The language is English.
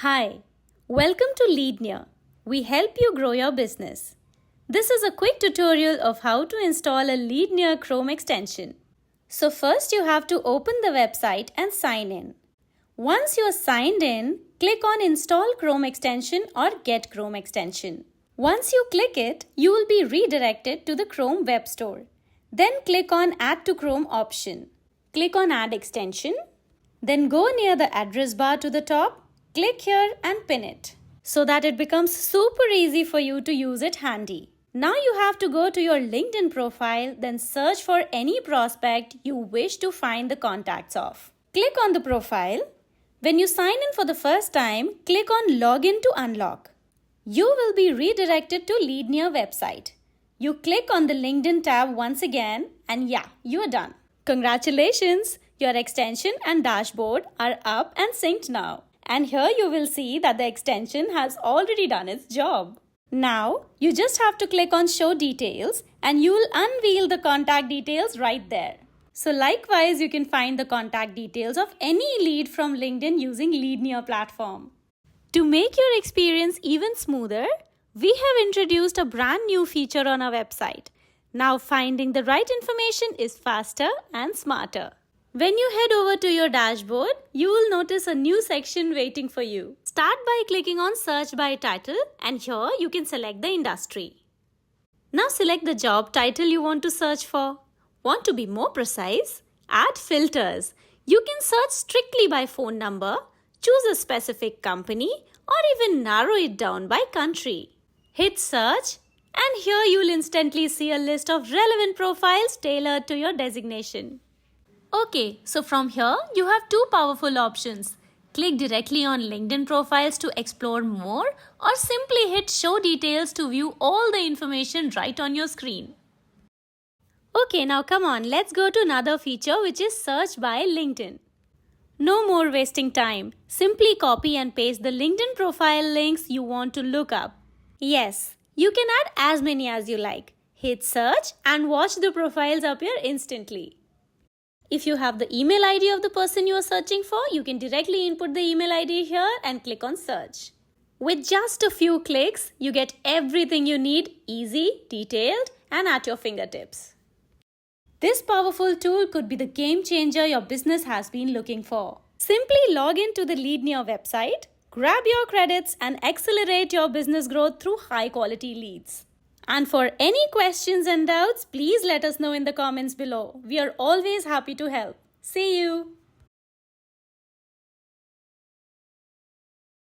Hi, welcome to LeadNear. We help you grow your business. This is a quick tutorial of how to install a LeadNear Chrome extension. So first you have to open the website and sign in. Once you are signed in, click on Install Chrome extension or Get Chrome extension. Once you click it, you will be redirected to the Chrome Web Store. Then click on Add to Chrome option. Click on Add extension. Then go near the address bar to the top. Click here and pin it so that it becomes super easy for you to use it handy. Now you have to go to your LinkedIn profile, then search for any prospect you wish to find the contacts of. Click on the profile. When you sign in for the first time, click on Login to unlock. You will be redirected to LeadNear website. You click on the LinkedIn tab once again and you are done. Congratulations! Your extension and dashboard are up and synced now. And here you will see that the extension has already done its job. Now, you just have to click on Show Details and you will unveil the contact details right there. So likewise, you can find the contact details of any lead from LinkedIn using LeadNear platform. To make your experience even smoother, we have introduced a brand new feature on our website. Now finding the right information is faster and smarter. When you head over to your dashboard, you will notice a new section waiting for you. Start by clicking on Search by Title and here you can select the industry. Now select the job title you want to search for. Want to be more precise? Add filters. You can search strictly by phone number, choose a specific company, or even narrow it down by country. Hit search and here you will instantly see a list of relevant profiles tailored to your designation. Okay, so from here you have two powerful options. Click directly on LinkedIn profiles to explore more or simply hit Show Details to view all the information right on your screen. Okay, now come on, let's go to another feature which is Search by LinkedIn. No more wasting time. Simply copy and paste the LinkedIn profile links you want to look up. Yes, you can add as many as you like. Hit search and watch the profiles appear instantly. If you have the email ID of the person you are searching for, you can directly input the email ID here and click on search. With just a few clicks, you get everything you need easy, detailed, and at your fingertips. This powerful tool could be the game changer your business has been looking for. Simply log in to the LeadNear website, grab your credits, and accelerate your business growth through high-quality leads. And for any questions and doubts, please let us know in the comments below. We are always happy to help. See you!